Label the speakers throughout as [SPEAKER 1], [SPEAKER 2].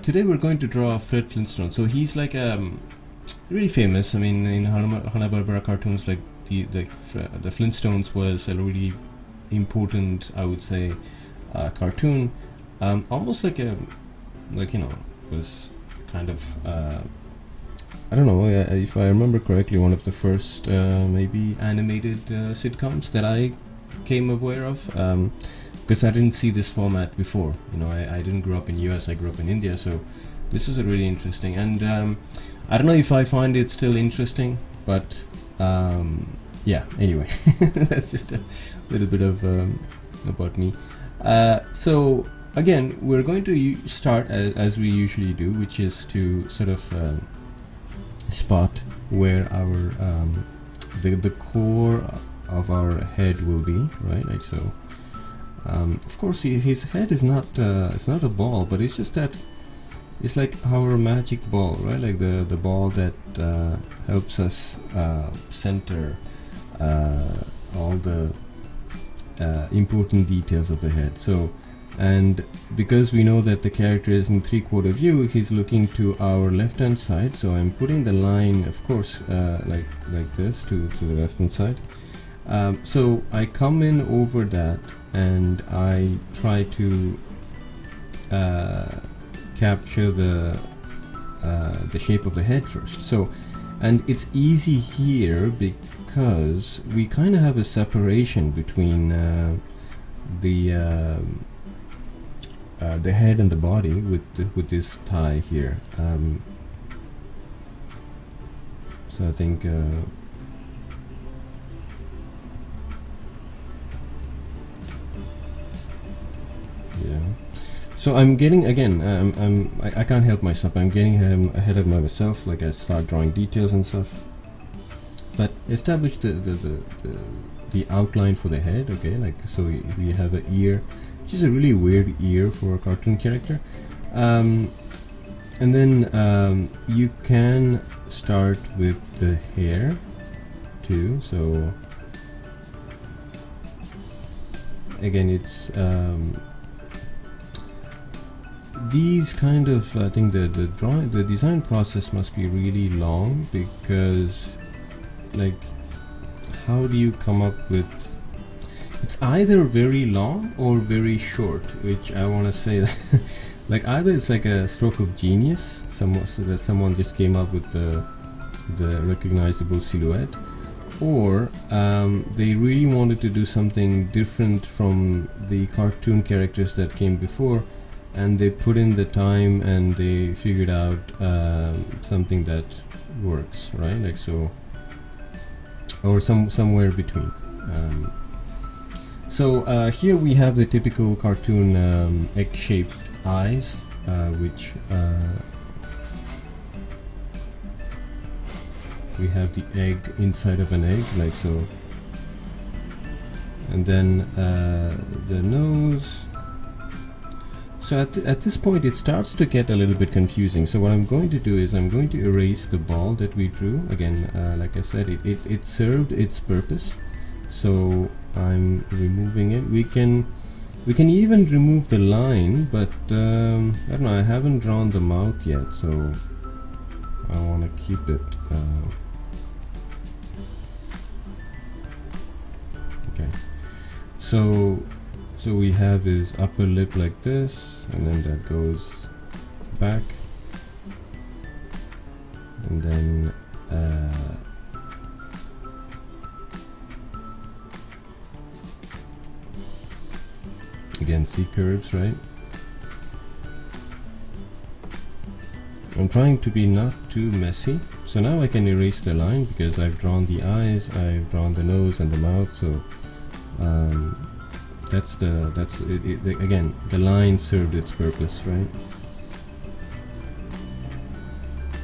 [SPEAKER 1] today we're going to draw Fred Flintstone. So he's like really famous. I mean, in Hanna-Barbera cartoons, like the Flintstones was a really important, I would say, cartoon. Almost like a, was kind of I don't know if I remember correctly, one of the first maybe animated sitcoms that I came aware of, because I didn't see this format before. I didn't grow up in US, I grew up in India, so this was a really interesting, and I don't know if I find it still interesting, but yeah, anyway, that's just a little bit of about me. So again, we're going to start as we usually do, which is to sort of spot where our the core of our head will be, right? Like so. Of course, his head is not it's not a ball, but it's just that it's like our magic ball, right? Like the ball that helps us center all the important details of the head. So, and because we know that the character is in 3/4 view, he's looking to our left hand side, so I'm putting the line, of course, like this to the left hand side. So I come in over that and I try to capture the shape of the head first. So, and it's easy here because we kind of have a separation between the head and the body with this tie here. So I think yeah. So I'm getting, again, I can't help myself. I'm getting ahead of myself. Like I start drawing details and stuff. But establish the outline for the head. Okay, like so we have an ear, which is a really weird ear for a cartoon character. And then you can start with the hair too. So again, it's these kind of, I think the design process must be really long, because like how do you come up with, it's either very long or very short, which I want to say like either it's like a stroke of genius, so that someone just came up with the recognizable silhouette, or they really wanted to do something different from the cartoon characters that came before, and they put in the time and they figured out something that works, right? Like so, or somewhere between. So here we have the typical cartoon egg-shaped eyes, which we have the egg inside of an egg, like so, and then the nose. So at this point it starts to get a little bit confusing. So what I'm going to do is I'm going to erase the ball that we drew. Again, like I said, it served its purpose. So I'm removing it. We can even remove the line, but I don't know, I haven't drawn the mouth yet, so I want to keep it. Okay. So we have his upper lip like this, and then that goes back, and then again, C curves, right? I'm trying to be not too messy. So now I can erase the line because I've drawn the eyes, I've drawn the nose and the mouth. So that's it, again, the line served its purpose, right?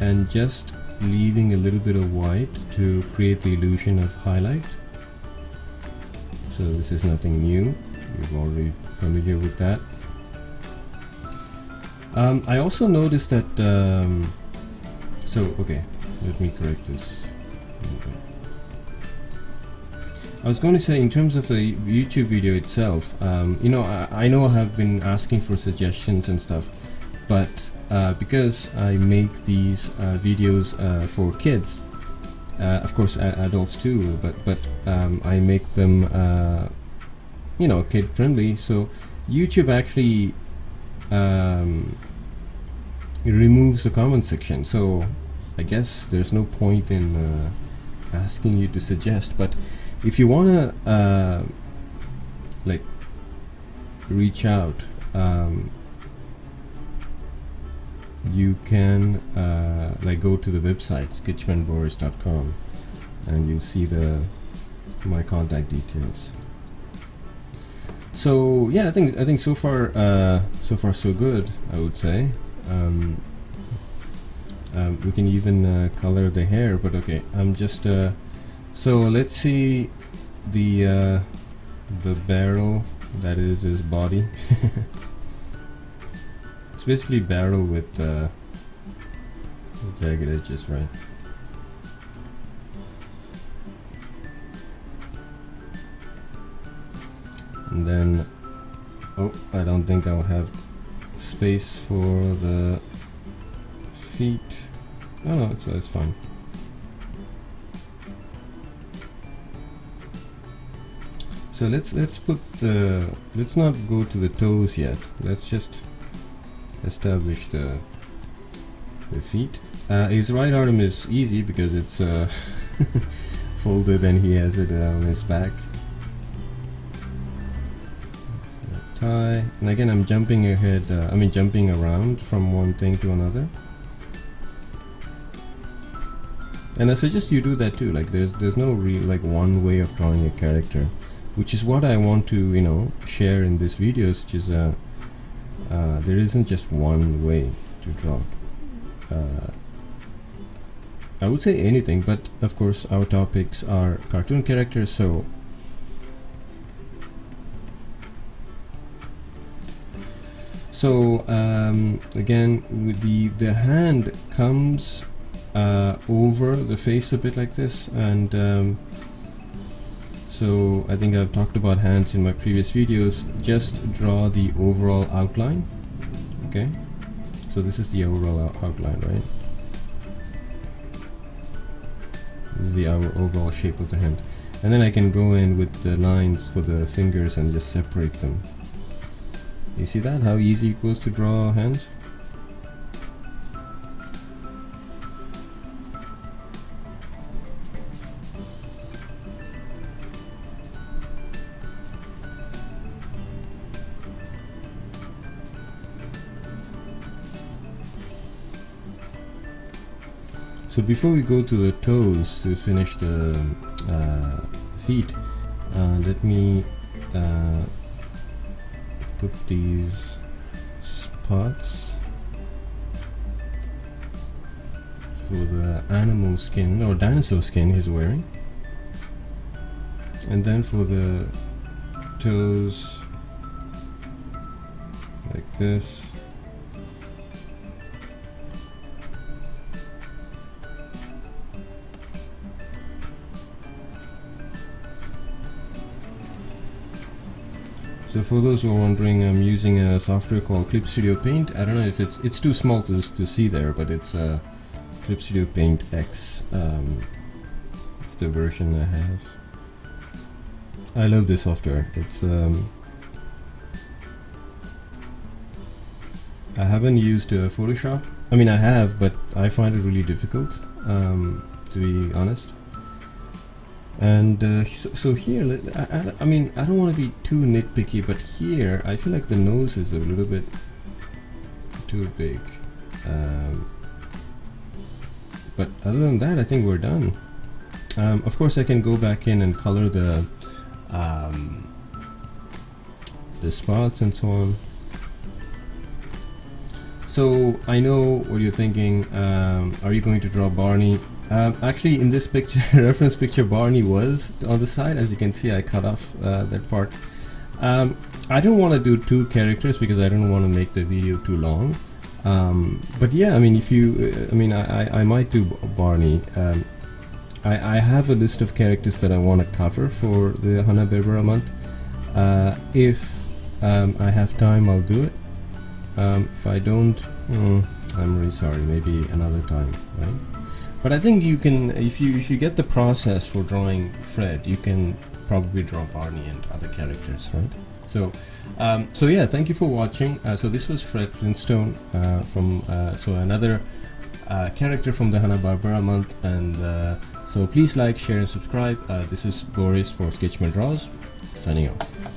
[SPEAKER 1] And just leaving a little bit of white to create the illusion of highlight. So this is nothing new, you're already familiar with that. I also noticed that okay, let me correct this. Okay. I was going to say, in terms of the YouTube video itself, you know, I know I have been asking for suggestions and stuff, but because I make these videos for kids, of course adults too, but I make them you know, kid friendly, so YouTube actually removes the comment section, so I guess there's no point in asking you to suggest. But if you wanna like reach out, you can like go to the website sketchmanboris.com and you'll see my contact details. So yeah, I think so far so good, I would say. We can even color the hair, but okay, I'm just so let's see the barrel, that is his body. It's basically barrel with jagged edges, right? And then, oh, I don't think I'll have space for the feet. Oh no, it's fine. So let's not go to the toes yet. Let's just establish the feet. His right arm is easy because it's folded and he has it on his back. Tie, and again I'm jumping ahead, jumping around from one thing to another, and I suggest you do that too. Like there's no real like one way of drawing a character, which is what I want to, you know, share in this videos, which is there isn't just one way to draw. I would say anything, but of course our topics are cartoon characters, so again, with the hand comes over the face a bit like this, and so I think I've talked about hands in my previous videos. Just draw the overall outline. Okay, so this is the overall outline, right? This is the overall shape of the hand, and then I can go in with the lines for the fingers and just separate them. You see that? How easy it was to draw hands? So before we go to the toes to finish the feet, let me put these spots for the animal skin or dinosaur skin he's wearing, and then for the toes like this. So for those who are wondering, I'm using a software called Clip Studio Paint. I don't know if it's too small to see there, but it's Clip Studio Paint X. It's the version I have. I love this software. It's I haven't used Photoshop. I mean, I have, but I find it really difficult, to be honest. And so here, I mean, I don't want to be too nitpicky, but here I feel like the nose is a little bit too big. But other than that, I think we're done. Of course, I can go back in and color the spots and so on. So I know what you're thinking. Are you going to draw Barney? Actually, in this picture, reference picture, Barney was on the side. As you can see, I cut off that part. I don't want to do two characters because I don't want to make the video too long. But yeah, I mean, if you, I might do Barney. I have a list of characters that I want to cover for the HANNAH BARBERA month. If I have time, I'll do it. If I don't, I'm really sorry. Maybe another time, right? But I think you can, if you get the process for drawing Fred, you can probably draw Barney and other characters, right? So, so yeah, thank you for watching. So this was Fred Flintstone from so another character from the HANNAH-BARBERA month, and so please like, share, and subscribe. This is Boris for Sketchman Draws, signing off.